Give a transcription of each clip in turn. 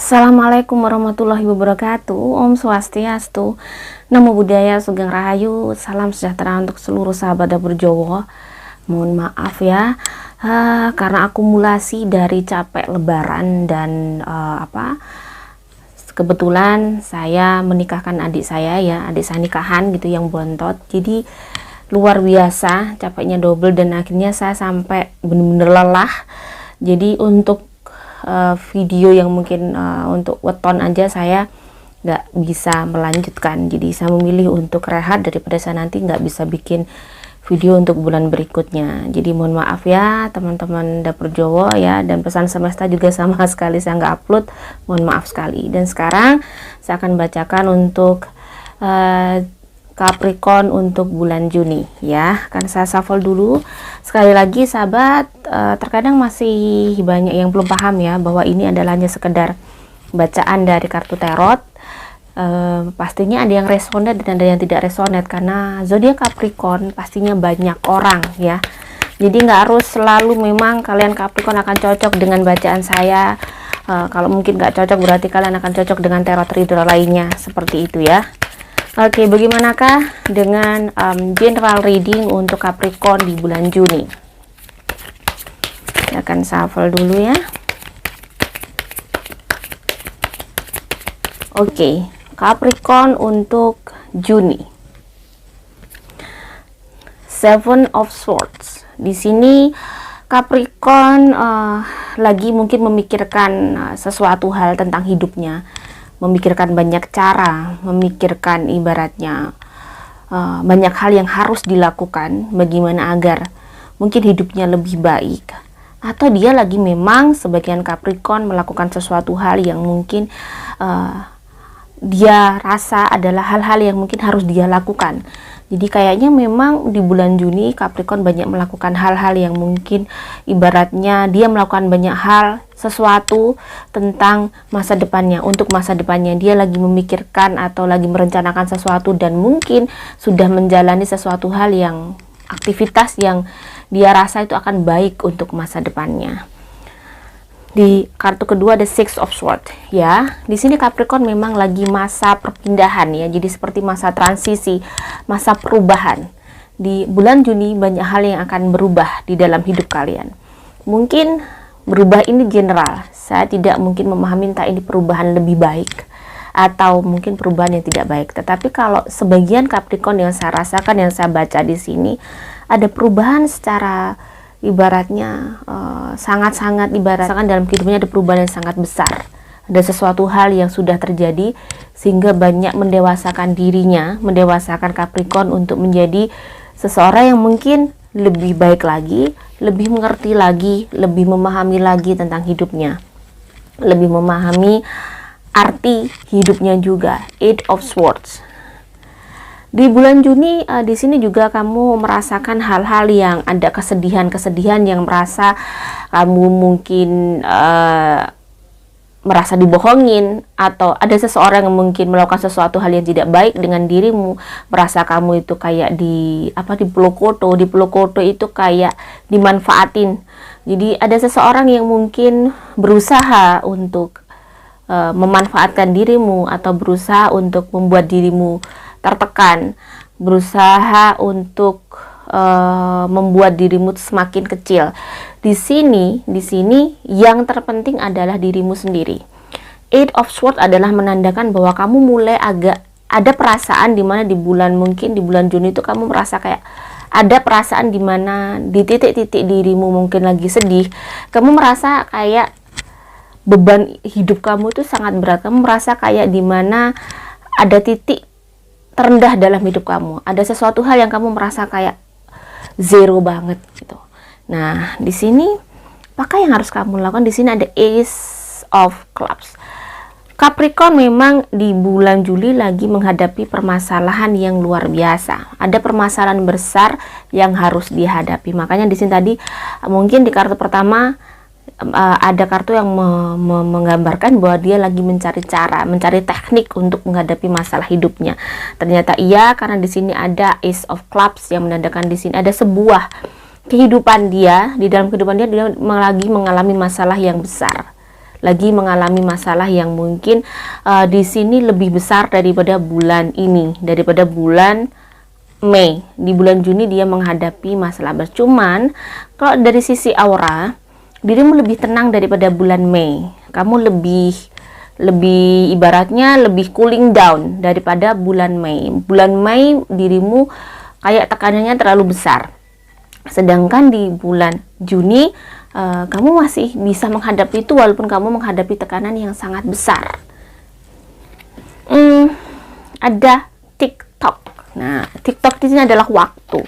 Assalamualaikum warahmatullahi wabarakatuh. Om Swastiastu, Namo Buddhaya, Sugeng Rahayu, salam sejahtera untuk seluruh sahabat dapur Jowo. Mohon maaf ya, karena akumulasi dari capek lebaran dan kebetulan saya menikahkan adik saya ya, adik saya nikahan gitu yang bontot. Jadi luar biasa, capeknya double dan akhirnya saya sampai bener-bener lelah. Jadi untuk video yang mungkin untuk weton aja saya nggak bisa melanjutkan, jadi saya memilih untuk rehat daripada saya nanti nggak bisa bikin video untuk bulan berikutnya. Jadi mohon maaf ya teman-teman dapur Jowo ya, dan pesan semesta juga sama sekali saya nggak upload, mohon maaf sekali. Dan sekarang saya akan bacakan untuk Capricorn untuk bulan Juni ya. Kan saya shuffle dulu. Sekali lagi sahabat, terkadang masih banyak yang belum paham ya bahwa ini adalah hanya sekedar bacaan dari kartu tarot. Pastinya ada yang resonate dan ada yang tidak resonate, karena zodiak Capricorn pastinya banyak orang ya. Jadi nggak harus selalu memang kalian Capricorn akan cocok dengan bacaan saya. Kalau mungkin nggak cocok berarti kalian akan cocok dengan tarot reader lainnya, seperti itu ya. Oke, bagaimanakah dengan general reading untuk Capricorn di bulan Juni? Saya akan shuffle dulu ya. Oke, Capricorn untuk Juni. Seven of Swords. Di sini Capricorn lagi mungkin memikirkan sesuatu hal tentang hidupnya. Memikirkan banyak cara, memikirkan ibaratnya banyak hal yang harus dilakukan bagaimana agar mungkin hidupnya lebih baik, atau dia lagi memang sebagian Capricorn melakukan sesuatu hal yang mungkin dia rasa adalah hal-hal yang mungkin harus dia lakukan. Jadi kayaknya memang di bulan Juni Capricorn banyak melakukan hal-hal yang mungkin ibaratnya dia melakukan banyak hal sesuatu tentang masa depannya. Untuk masa depannya dia lagi memikirkan atau lagi merencanakan sesuatu, dan mungkin sudah menjalani sesuatu hal yang aktivitas yang dia rasa itu akan baik untuk masa depannya. Di kartu kedua ada Six of Swords ya. Di sini Capricorn memang lagi masa perpindahan ya. Jadi seperti masa transisi, masa perubahan. Di bulan Juni banyak hal yang akan berubah di dalam hidup kalian. Mungkin berubah ini general. Saya tidak mungkin memahami entah ini perubahan lebih baik atau mungkin perubahan yang tidak baik. Tetapi kalau sebagian Capricorn yang saya rasakan, yang saya baca di sini, ada perubahan secara ibaratnya sangat-sangat ibaratkan dalam kehidupannya ada perubahan yang sangat besar. Ada sesuatu hal yang sudah terjadi sehingga banyak mendewasakan dirinya, mendewasakan Capricorn untuk menjadi seseorang yang mungkin lebih baik lagi, lebih mengerti lagi, lebih memahami lagi tentang hidupnya, lebih memahami arti hidupnya juga. Eight of Swords. Di bulan Juni di sini juga kamu merasakan hal-hal yang ada kesedihan-kesedihan yang merasa kamu mungkin merasa dibohongin, atau ada seseorang yang mungkin melakukan sesuatu hal yang tidak baik dengan dirimu, merasa kamu itu kayak di pelokoto itu kayak dimanfaatin. Jadi ada seseorang yang mungkin berusaha untuk memanfaatkan dirimu atau berusaha untuk membuat dirimu tertekan, berusaha untuk membuat dirimu semakin kecil. Di sini yang terpenting adalah dirimu sendiri. Eight of Swords adalah menandakan bahwa kamu mulai agak ada perasaan di mana di bulan Juni itu kamu merasa kayak ada perasaan di mana di titik-titik dirimu mungkin lagi sedih, kamu merasa kayak beban hidup kamu itu sangat berat. Kamu merasa kayak di mana ada titik terendah dalam hidup kamu, ada sesuatu hal yang kamu merasa kayak zero banget gitu. Nah, di sini apa yang harus kamu lakukan? Di sini ada Ace of Clubs. Capricorn memang di bulan Juli lagi menghadapi permasalahan yang luar biasa. Ada permasalahan besar yang harus dihadapi. Makanya di sini tadi mungkin di kartu pertama ada kartu yang menggambarkan bahwa dia lagi mencari cara, mencari teknik untuk menghadapi masalah hidupnya. Ternyata iya, karena di sini ada Ace of Clubs yang menandakan di sini ada sebuah kehidupan dia, di dalam kehidupan dia lagi mengalami masalah yang besar. lagi mengalami masalah yang mungkin di sini lebih besar daripada bulan ini, daripada bulan Mei. Di bulan Juni dia menghadapi masalah. Cuman kalau dari sisi aura, dirimu lebih tenang daripada bulan Mei. Kamu lebih ibaratnya lebih cooling down daripada bulan Mei. Bulan Mei dirimu kayak tekanannya terlalu besar. Sedangkan di bulan Juni kamu masih bisa menghadapi itu walaupun kamu menghadapi tekanan yang sangat besar. Ada TikTok. Nah, TikTok di sini adalah waktu.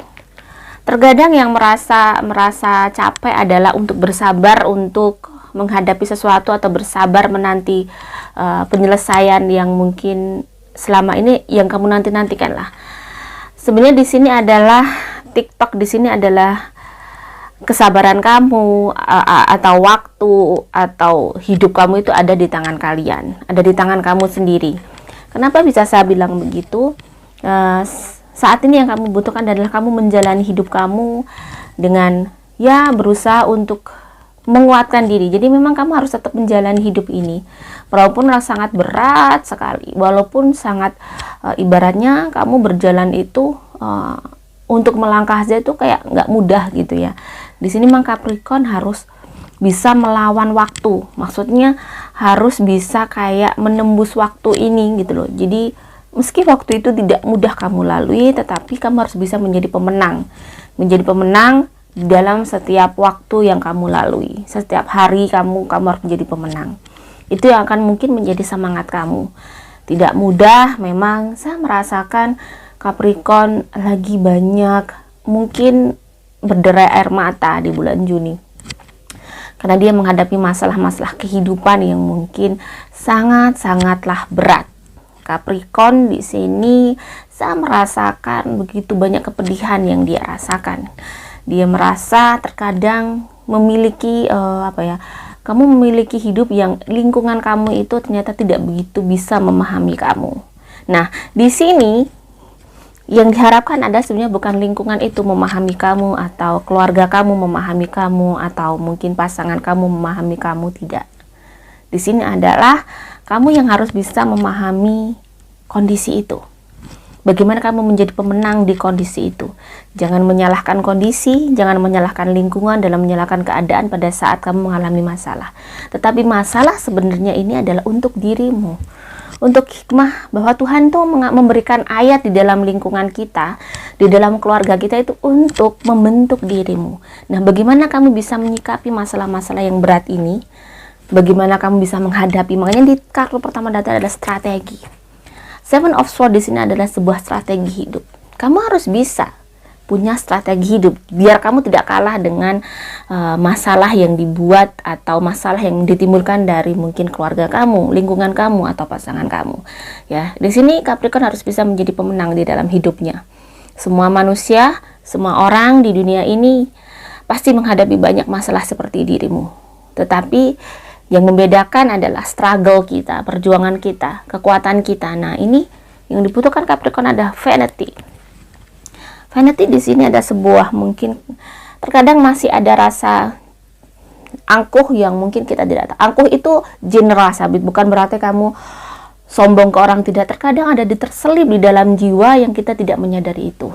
Terkadang yang merasa capek adalah untuk bersabar untuk menghadapi sesuatu atau bersabar menanti penyelesaian yang mungkin selama ini yang kamu nanti-nantikan lah. Sebenarnya di sini adalah TikTok di sini adalah kesabaran kamu atau waktu atau hidup kamu itu ada di tangan kalian, ada di tangan kamu sendiri. Kenapa bisa saya bilang begitu? Saat ini yang kamu butuhkan adalah kamu menjalani hidup kamu dengan ya berusaha untuk menguatkan diri. Jadi memang kamu harus tetap menjalani hidup ini walaupun sangat berat sekali, walaupun sangat ibaratnya kamu berjalan itu untuk melangkah saja itu kayak nggak mudah gitu ya. Di sini memang Capricorn harus bisa melawan waktu, maksudnya harus bisa kayak menembus waktu ini gitu loh. Jadi meski waktu itu tidak mudah kamu lalui, tetapi kamu harus bisa menjadi pemenang di dalam setiap waktu yang kamu lalui. Setiap hari kamu harus menjadi pemenang. Itu yang akan mungkin menjadi semangat kamu. Tidak mudah, memang saya merasakan Capricorn lagi banyak mungkin berderai air mata di bulan Juni. Karena dia menghadapi masalah-masalah kehidupan yang mungkin sangat-sangatlah berat. Capricorn di sini saya merasakan begitu banyak kepedihan yang dia rasakan. Dia merasa terkadang memiliki kamu memiliki hidup yang lingkungan kamu itu ternyata tidak begitu bisa memahami kamu. Nah, di sini yang diharapkan ada sebenarnya bukan lingkungan itu memahami kamu atau keluarga kamu memahami kamu atau mungkin pasangan kamu memahami kamu, tidak. Di sini adalah kamu yang harus bisa memahami kondisi itu. Bagaimana kamu menjadi pemenang di kondisi itu. Jangan menyalahkan kondisi, jangan menyalahkan lingkungan dalam menyalahkan keadaan pada saat kamu mengalami masalah. Tetapi masalah sebenarnya ini adalah untuk dirimu. Untuk hikmah bahwa Tuhan tuh memberikan ayat di dalam lingkungan kita, di dalam keluarga kita itu untuk membentuk dirimu. Nah, bagaimana kamu bisa menyikapi masalah-masalah yang berat ini? Bagaimana kamu bisa menghadapi? Makanya di kartu pertama datang adalah strategi. Seven of Swords di sini adalah sebuah strategi hidup. Kamu harus bisa punya strategi hidup biar kamu tidak kalah dengan masalah yang dibuat atau masalah yang ditimbulkan dari mungkin keluarga kamu, lingkungan kamu atau pasangan kamu. Ya, di sini Capricorn harus bisa menjadi pemenang di dalam hidupnya. Semua manusia, semua orang di dunia ini pasti menghadapi banyak masalah seperti dirimu. Tetapi yang membedakan adalah struggle kita, perjuangan kita, kekuatan kita. Nah, ini yang dibutuhkan Capricorn ada vanity. Vanity di sini ada sebuah mungkin terkadang masih ada rasa angkuh yang mungkin kita tidak tahu. Angkuh itu general, sabit, bukan berarti kamu sombong ke orang, tidak. Terkadang ada terselip di dalam jiwa yang kita tidak menyadari itu.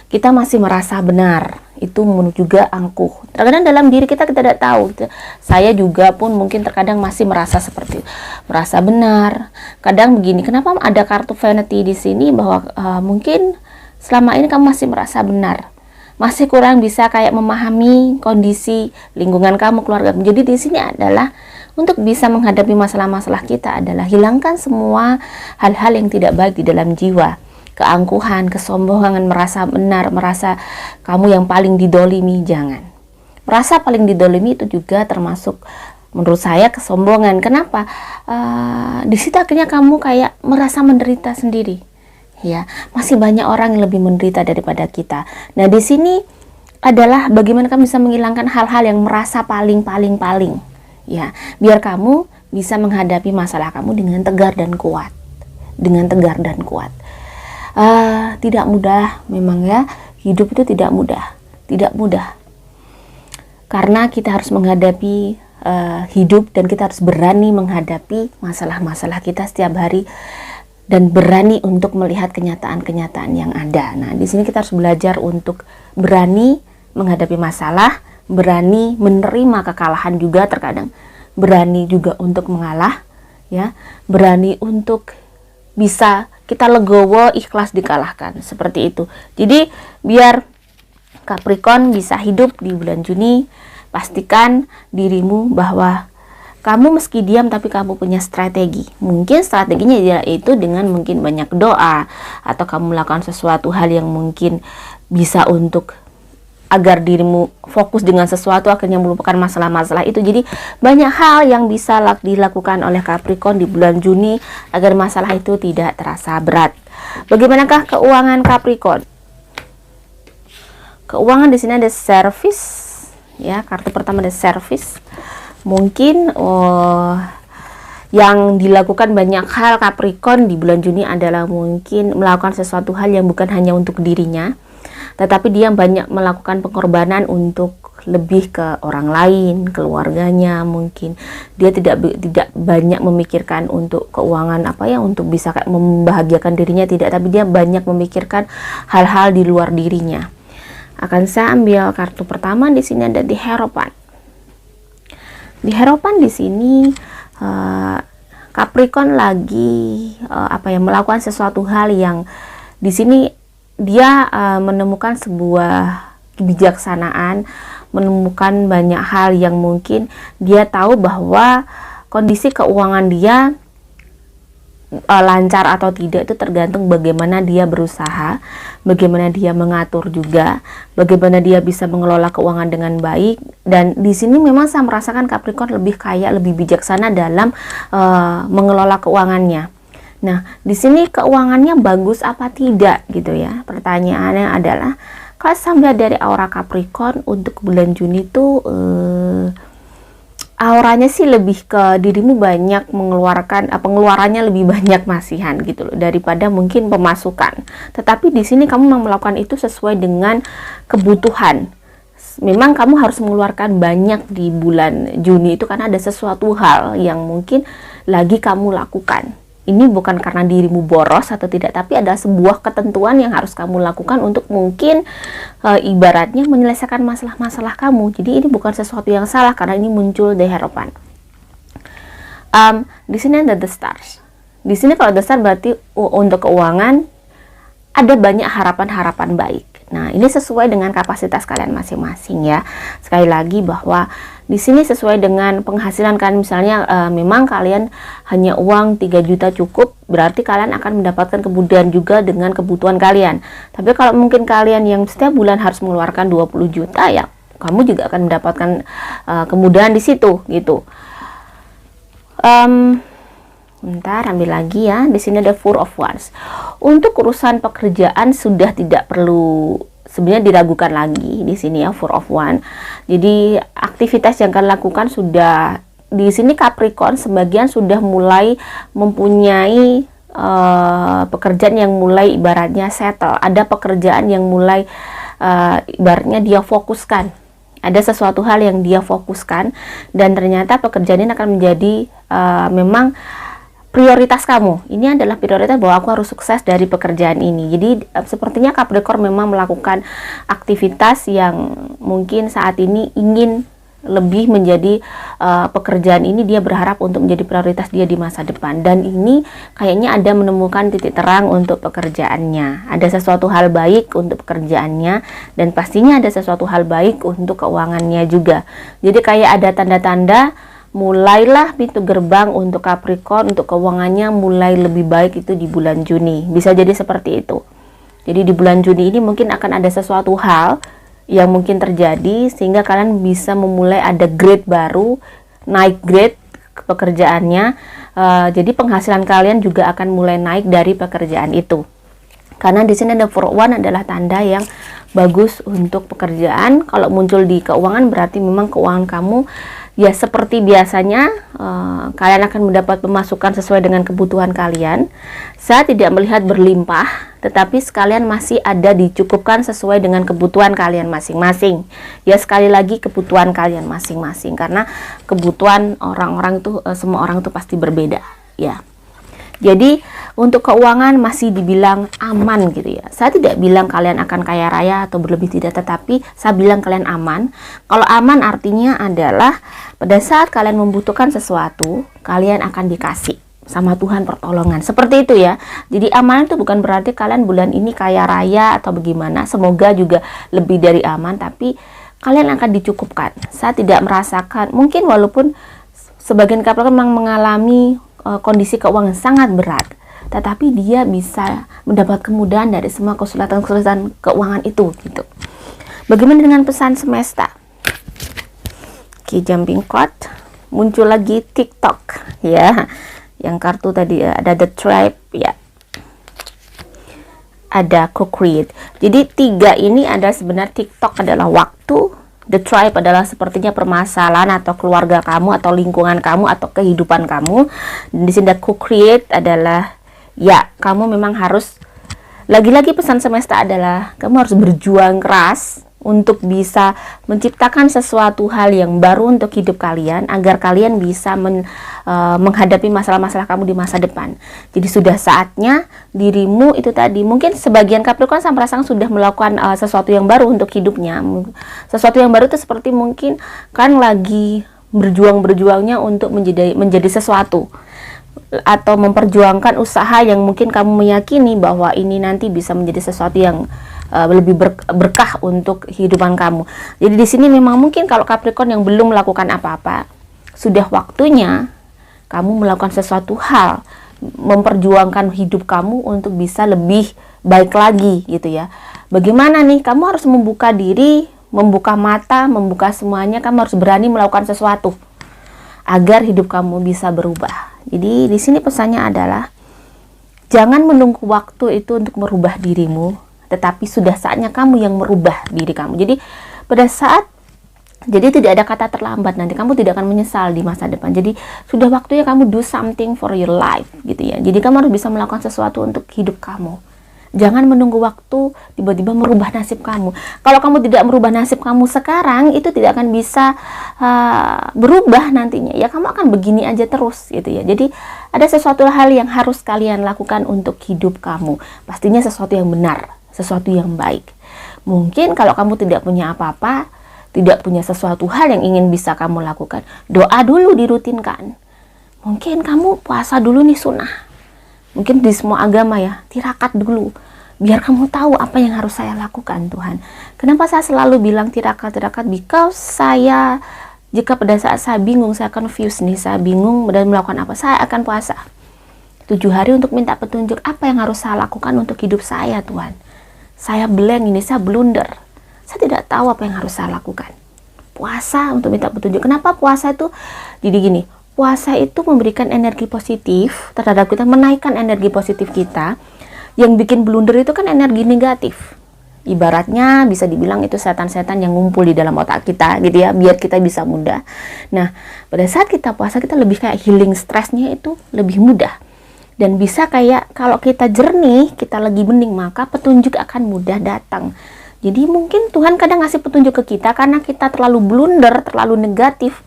Kita masih merasa benar, itu juga angkuh. Terkadang dalam diri kita tidak tahu. Saya juga pun mungkin terkadang masih merasa seperti merasa benar. Kadang begini, kenapa ada kartu vanity di sini bahwa mungkin selama ini kamu masih merasa benar, masih kurang bisa kayak memahami kondisi lingkungan kamu, keluarga. Jadi di sini adalah untuk bisa menghadapi masalah-masalah kita adalah hilangkan semua hal-hal yang tidak baik di dalam jiwa. Keangkuhan, kesombongan, merasa benar, merasa kamu yang paling didolimi, jangan. Merasa paling didolimi itu juga termasuk menurut saya kesombongan. Kenapa? Di situ akhirnya kamu kayak merasa menderita sendiri. Ya, masih banyak orang yang lebih menderita daripada kita. Nah, di sini adalah bagaimana kamu bisa menghilangkan hal-hal yang merasa paling. Ya, biar kamu bisa menghadapi masalah kamu dengan tegar dan kuat. Tidak mudah memang ya, hidup itu tidak mudah. Karena kita harus menghadapi hidup, dan kita harus berani menghadapi masalah-masalah kita setiap hari dan berani untuk melihat kenyataan-kenyataan yang ada. Nah, di sini kita harus belajar untuk berani menghadapi masalah, berani menerima kekalahan juga terkadang, berani juga untuk mengalah, ya, berani untuk bisa kita legowo, ikhlas dikalahkan, seperti itu. Jadi biar Capricorn bisa hidup di bulan Juni, pastikan dirimu bahwa kamu meski diam tapi kamu punya strategi. Mungkin strateginya yaitu dengan mungkin banyak doa, atau kamu melakukan sesuatu hal yang mungkin bisa untuk agar dirimu fokus dengan sesuatu, akhirnya melupakan masalah-masalah itu. Jadi banyak hal yang bisa dilakukan oleh Capricorn di bulan Juni agar masalah itu tidak terasa berat. Bagaimanakah keuangan Capricorn? Keuangan di sini ada service, ya, kartu pertama ada service. Mungkin yang dilakukan banyak hal Capricorn di bulan Juni adalah mungkin melakukan sesuatu hal yang bukan hanya untuk dirinya, tetapi dia banyak melakukan pengorbanan untuk lebih ke orang lain, keluarganya. Mungkin dia tidak banyak memikirkan untuk keuangan untuk bisa membahagiakan dirinya, tidak, tapi dia banyak memikirkan hal-hal di luar dirinya. Akan saya ambil kartu pertama di sini ada di Hierophant. Di Hierophant di sini Capricorn lagi melakukan sesuatu hal yang di sini dia menemukan sebuah kebijaksanaan, menemukan banyak hal yang mungkin dia tahu bahwa kondisi keuangan dia lancar atau tidak itu tergantung bagaimana dia berusaha, bagaimana dia mengatur juga, bagaimana dia bisa mengelola keuangan dengan baik. Dan di sini memang saya merasakan Capricorn lebih kaya, lebih bijaksana dalam mengelola keuangannya. Nah, di sini keuangannya bagus apa tidak gitu ya. Pertanyaannya adalah, kalau saya melihat dari aura Capricorn untuk bulan Juni itu auranya sih lebih ke dirimu banyak mengeluarkan, pengeluarannya lebih banyak masihan gitu loh daripada mungkin pemasukan. Tetapi di sini kamu memang melakukan itu sesuai dengan kebutuhan. Memang kamu harus mengeluarkan banyak di bulan Juni itu karena ada sesuatu hal yang mungkin lagi kamu lakukan. Ini bukan karena dirimu boros atau tidak, tapi ada sebuah ketentuan yang harus kamu lakukan untuk mungkin ibaratnya menyelesaikan masalah-masalah kamu. Jadi ini bukan sesuatu yang salah karena ini muncul di Hierophant. Di sini ada the stars. Di sini kalau the star berarti untuk keuangan ada banyak harapan-harapan baik. Nah, ini sesuai dengan kapasitas kalian masing-masing ya. Sekali lagi bahwa di sini sesuai dengan penghasilan kalian. Misalnya memang kalian hanya uang 3 juta cukup, berarti kalian akan mendapatkan kemudahan juga dengan kebutuhan kalian. Tapi kalau mungkin kalian yang setiap bulan harus mengeluarkan 20 juta, ya kamu juga akan mendapatkan kemudahan di situ gitu. Bentar, ambil lagi ya. Di sini ada Four of Wands. Untuk urusan pekerjaan sudah tidak perlu sebenarnya diragukan lagi di sini ya, Four of Wands. Jadi aktivitas yang kalian lakukan sudah di sini Capricorn sebagian sudah mulai mempunyai pekerjaan yang mulai ibaratnya settle. Ada pekerjaan yang mulai ibaratnya dia fokuskan. Ada sesuatu hal yang dia fokuskan dan ternyata pekerjaan ini akan menjadi memang prioritas kamu. Ini adalah prioritas bahwa aku harus sukses dari pekerjaan ini. Jadi sepertinya Capricorn memang melakukan aktivitas yang mungkin saat ini ingin lebih menjadi pekerjaan ini dia berharap untuk menjadi prioritas dia di masa depan. Dan ini kayaknya ada menemukan titik terang untuk pekerjaannya. Ada sesuatu hal baik untuk pekerjaannya dan pastinya ada sesuatu hal baik untuk keuangannya juga. Jadi kayak ada tanda-tanda mulailah pintu gerbang untuk Capricorn, untuk keuangannya mulai lebih baik itu di bulan Juni. Bisa jadi seperti itu. Jadi di bulan Juni ini mungkin akan ada sesuatu hal yang mungkin terjadi sehingga kalian bisa memulai ada grade baru, naik grade pekerjaannya. Jadi penghasilan kalian juga akan mulai naik dari pekerjaan itu. Karena di sini ada Four of Wands adalah tanda yang bagus untuk pekerjaan. Kalau muncul di keuangan berarti memang keuangan kamu Ya seperti biasanya, kalian akan mendapat pemasukan sesuai dengan kebutuhan kalian. Saya tidak melihat berlimpah, tetapi sekalian masih ada dicukupkan sesuai dengan kebutuhan kalian masing-masing. Ya sekali lagi kebutuhan kalian masing-masing, karena kebutuhan orang-orang itu, semua orang itu pasti berbeda ya. Jadi untuk keuangan masih dibilang aman gitu ya. Saya tidak bilang kalian akan kaya raya atau berlebih, tidak, tetapi saya bilang kalian aman. Kalau aman artinya adalah pada saat kalian membutuhkan sesuatu, kalian akan dikasih sama Tuhan pertolongan. Seperti itu ya. Jadi aman itu bukan berarti kalian bulan ini kaya raya atau bagaimana. Semoga juga lebih dari aman, tapi kalian akan dicukupkan. Saya tidak merasakan, mungkin walaupun sebagian Capricorn memang mengalami kondisi keuangan sangat berat, tetapi dia bisa mendapat kemudahan dari semua kesulitan-kesulitan keuangan itu gitu. Bagaimana dengan pesan semesta? Oke, jumping card, muncul lagi TikTok ya. Yang kartu tadi ada The Tribe ya. Ada Co-Create. Jadi 3 ini ada sebenarnya. TikTok adalah waktu, The Tribe adalah sepertinya permasalahan atau keluarga kamu atau lingkungan kamu atau kehidupan kamu. Dan di sini Co-Create adalah ya, kamu memang harus, lagi-lagi pesan semesta adalah kamu harus berjuang keras untuk bisa menciptakan sesuatu hal yang baru untuk hidup kalian, agar kalian bisa menghadapi masalah-masalah kamu di masa depan. Jadi sudah saatnya dirimu itu tadi, mungkin sebagian Capricorn saya merasakan sudah melakukan sesuatu yang baru untuk hidupnya. Sesuatu yang baru itu seperti mungkin kan lagi berjuang-berjuangnya untuk menjadi sesuatu, atau memperjuangkan usaha yang mungkin kamu meyakini bahwa ini nanti bisa menjadi sesuatu yang lebih berkah untuk kehidupan kamu. Jadi di sini memang mungkin kalau Capricorn yang belum melakukan apa-apa, sudah waktunya kamu melakukan sesuatu hal, memperjuangkan hidup kamu untuk bisa lebih baik lagi gitu ya. Bagaimana nih? Kamu harus membuka diri, membuka mata, membuka semuanya. Kamu harus berani melakukan sesuatu agar hidup kamu bisa berubah. Jadi di sini pesannya adalah jangan menunggu waktu itu untuk merubah dirimu, tetapi sudah saatnya kamu yang merubah diri kamu. Jadi jadi tidak ada kata terlambat, nanti kamu tidak akan menyesal di masa depan. Jadi sudah waktunya kamu do something for your life gitu ya. Jadi kamu harus bisa melakukan sesuatu untuk hidup kamu. Jangan menunggu waktu tiba-tiba merubah nasib kamu. Kalau kamu tidak merubah nasib kamu sekarang, itu tidak akan bisa berubah nantinya. Ya kamu akan begini aja terus gitu ya. Jadi ada sesuatu hal yang harus kalian lakukan untuk hidup kamu. Pastinya sesuatu yang benar, sesuatu yang baik. Mungkin kalau kamu tidak punya apa-apa, tidak punya sesuatu hal yang ingin bisa kamu lakukan, doa dulu dirutinkan. Mungkin kamu puasa dulu nih, sunnah. Mungkin di semua agama ya, tirakat dulu. Biar kamu tahu apa yang harus saya lakukan, Tuhan. Kenapa saya selalu bilang tirakat? Because jika pada saat saya bingung, saya confused nih, saya bingung dan melakukan apa, saya akan puasa 7 hari untuk minta petunjuk apa yang harus saya lakukan untuk hidup saya, Tuhan. Saya blank ini, saya blunder. Saya tidak tahu apa yang harus saya lakukan. Puasa untuk minta petunjuk. Kenapa puasa itu? Jadi gini, puasa itu memberikan energi positif terhadap kita, menaikkan energi positif kita. Yang bikin blunder itu kan energi negatif. Ibaratnya bisa dibilang itu setan-setan yang ngumpul di dalam otak kita gitu ya, biar kita bisa mudah. Nah, pada saat kita puasa, kita lebih kayak healing stresnya itu lebih mudah. Dan bisa kayak kalau kita jernih, kita lagi bening, maka petunjuk akan mudah datang. Jadi mungkin Tuhan kadang ngasih petunjuk ke kita karena kita terlalu blunder, terlalu negatif.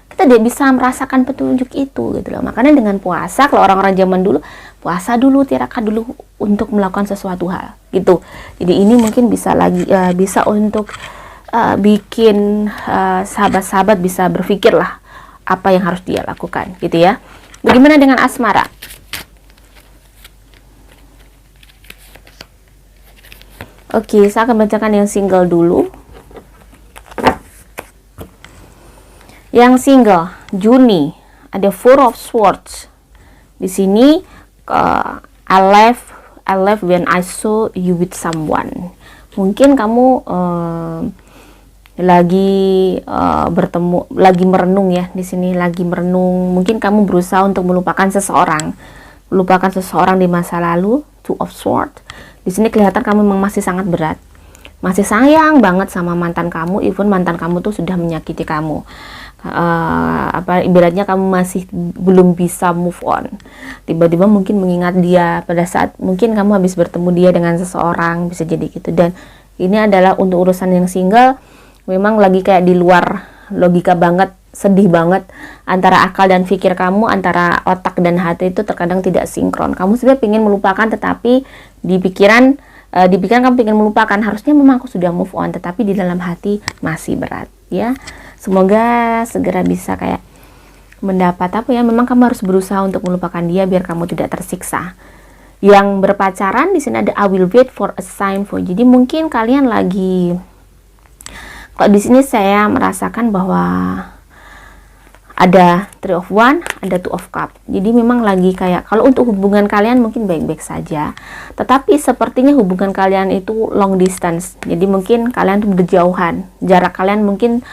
Kita tidak bisa merasakan petunjuk itu gitu loh. Makanya dengan puasa, kalau orang-orang zaman dulu, puasa dulu, tirakat dulu untuk melakukan sesuatu hal gitu. Jadi ini mungkin bisa untuk bikin sahabat-sahabat bisa berpikir lah apa yang harus dia lakukan gitu ya. Bagaimana dengan asmara? Oke, saya akan bacakan yang single dulu. Yang single, Juni, ada Four of Swords. Di sini, I left when I saw you with someone. Mungkin kamu lagi bertemu, lagi merenung ya. Di sini lagi merenung. Mungkin kamu berusaha untuk melupakan seseorang di masa lalu. Two of Swords. Di sini kelihatan kamu memang masih sangat berat. masih sayang banget sama mantan kamu, even mantan kamu tuh sudah menyakiti kamu. Ibaratnya kamu masih belum bisa move on. Tiba-tiba mungkin mengingat dia pada saat mungkin kamu habis bertemu dia dengan seseorang, bisa jadi gitu. Dan ini adalah untuk urusan yang single, memang lagi kayak di luar logika banget, sedih banget. Antara akal dan pikir kamu, antara otak dan hati itu terkadang tidak sinkron. Kamu sebenarnya ingin melupakan, tetapi di pikiran kamu ingin melupakan, harusnya memang aku sudah move on, tetapi di dalam hati masih berat ya. Semoga segera bisa kayak mendapat memang kamu harus berusaha untuk melupakan dia biar kamu tidak tersiksa. Yang berpacaran di sini ada I will wait for a sign for. Jadi mungkin kalian lagi, kalau di sini saya merasakan bahwa ada Three of Wands, ada Two of Cups. Jadi memang lagi kayak, kalau untuk hubungan kalian mungkin baik-baik saja, tetapi sepertinya hubungan kalian itu long distance. Jadi mungkin kalian tuh berjauhan, jarak kalian mungkin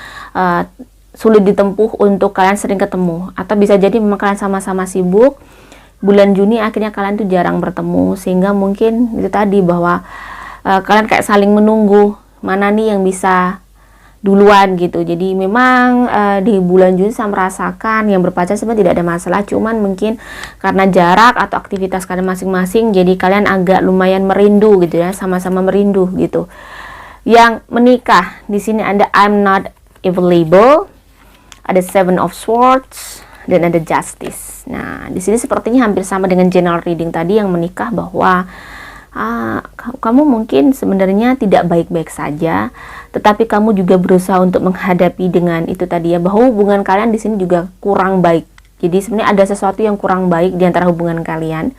sulit ditempuh untuk kalian sering ketemu, atau bisa jadi memang kalian sama-sama sibuk. Bulan Juni akhirnya kalian tuh jarang bertemu, sehingga mungkin itu tadi bahwa kalian kayak saling menunggu mana nih yang bisa duluan gitu. Jadi memang di bulan Juni saya merasakan yang berpacaran sebenarnya tidak ada masalah, cuman mungkin karena jarak atau aktivitas kalian masing-masing, jadi kalian agak lumayan merindu gitu ya, sama-sama merindu gitu. Yang menikah di sini ada I'm not available, ada Seven of Swords, dan ada Justice. Nah, di sini sepertinya hampir sama dengan general reading tadi yang menikah, bahwa kamu mungkin sebenarnya tidak baik-baik saja, tetapi kamu juga berusaha untuk menghadapi dengan itu tadi ya, bahwa hubungan kalian di sini juga kurang baik. Jadi sebenarnya ada sesuatu yang kurang baik di antara hubungan kalian.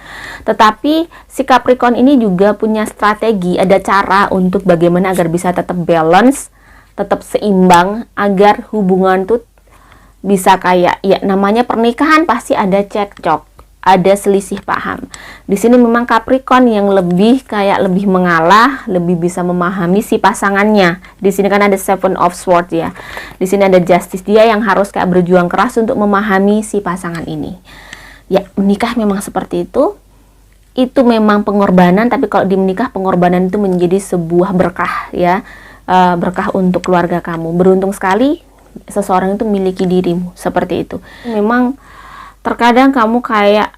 Tetapi si Capricorn ini juga punya strategi, ada cara untuk bagaimana agar bisa tetap balance, tetap seimbang, agar hubungan tuh bisa kayak, ya namanya pernikahan pasti ada cekcok, ada selisih paham. Di sini memang Capricorn yang lebih mengalah, lebih bisa memahami si pasangannya. Di sini kan ada Seven of Swords ya. Di sini ada Justice, dia yang harus kayak berjuang keras untuk memahami si pasangan ini. Ya, menikah memang seperti itu. Itu memang pengorbanan, tapi kalau di menikah pengorbanan itu menjadi sebuah berkah ya. Berkah untuk keluarga kamu. Beruntung sekali seseorang itu memiliki dirimu seperti itu. Memang terkadang kamu kayak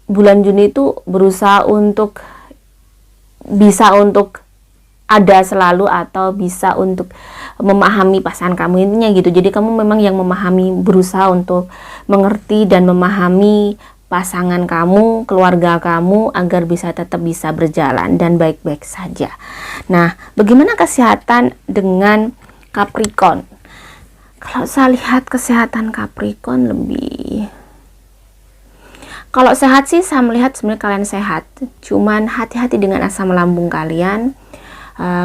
bulan Juni itu berusaha untuk bisa untuk ada selalu, atau bisa untuk memahami pasangan kamu, intinya gitu. Jadi kamu memang yang memahami, berusaha untuk mengerti dan memahami pasangan kamu, keluarga kamu, agar bisa tetap bisa berjalan dan baik-baik saja. Nah, bagaimana kesehatan dengan Capricorn? Kalau saya lihat kesehatan Capricorn kalau sehat sih saya melihat sebenarnya kalian sehat, cuman hati-hati dengan asam lambung kalian.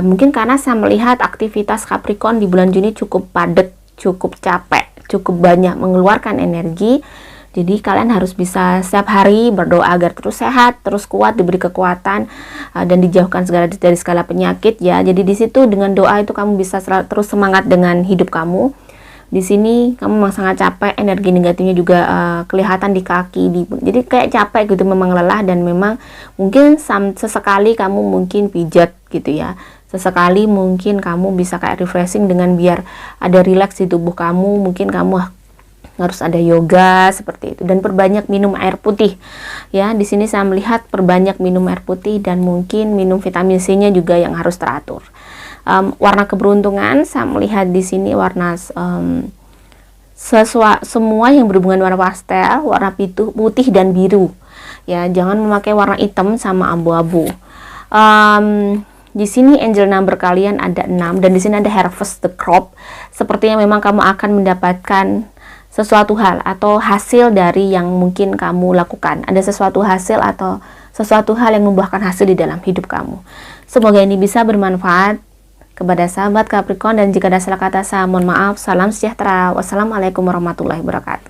Mungkin karena saya melihat aktivitas Capricorn di bulan Juni cukup padat, cukup capek, cukup banyak mengeluarkan energi. Jadi kalian harus bisa setiap hari berdoa agar terus sehat, terus kuat, diberi kekuatan, dan dijauhkan dari segala penyakit ya. Jadi di situ dengan doa itu kamu bisa terus semangat dengan hidup kamu. Di sini kamu memang sangat capek, energi negatifnya juga kelihatan di kaki, jadi kayak capek gitu, memang lelah, dan memang mungkin sesekali kamu mungkin pijat gitu ya, sesekali mungkin kamu bisa kayak refreshing dengan biar ada rileks di tubuh kamu. Mungkin kamu harus ada yoga seperti itu, dan perbanyak minum air putih ya. Di sini saya melihat perbanyak minum air putih, dan mungkin minum vitamin C-nya juga yang harus teratur. Warna keberuntungan saya melihat di sini warna semua yang berhubungan warna pastel, warna putih dan biru ya. Jangan memakai warna hitam sama abu-abu. Di sini angel number kalian ada 6, dan di sini ada harvest the crop. Sepertinya memang kamu akan mendapatkan sesuatu hal atau hasil dari yang mungkin kamu lakukan. Ada sesuatu hasil atau sesuatu hal yang membuahkan hasil di dalam hidup kamu. Semoga ini bisa bermanfaat kepada sahabat Capricorn, dan jika ada salah kata saya mohon maaf. Salam sejahtera. Wassalamualaikum warahmatullahi wabarakatuh.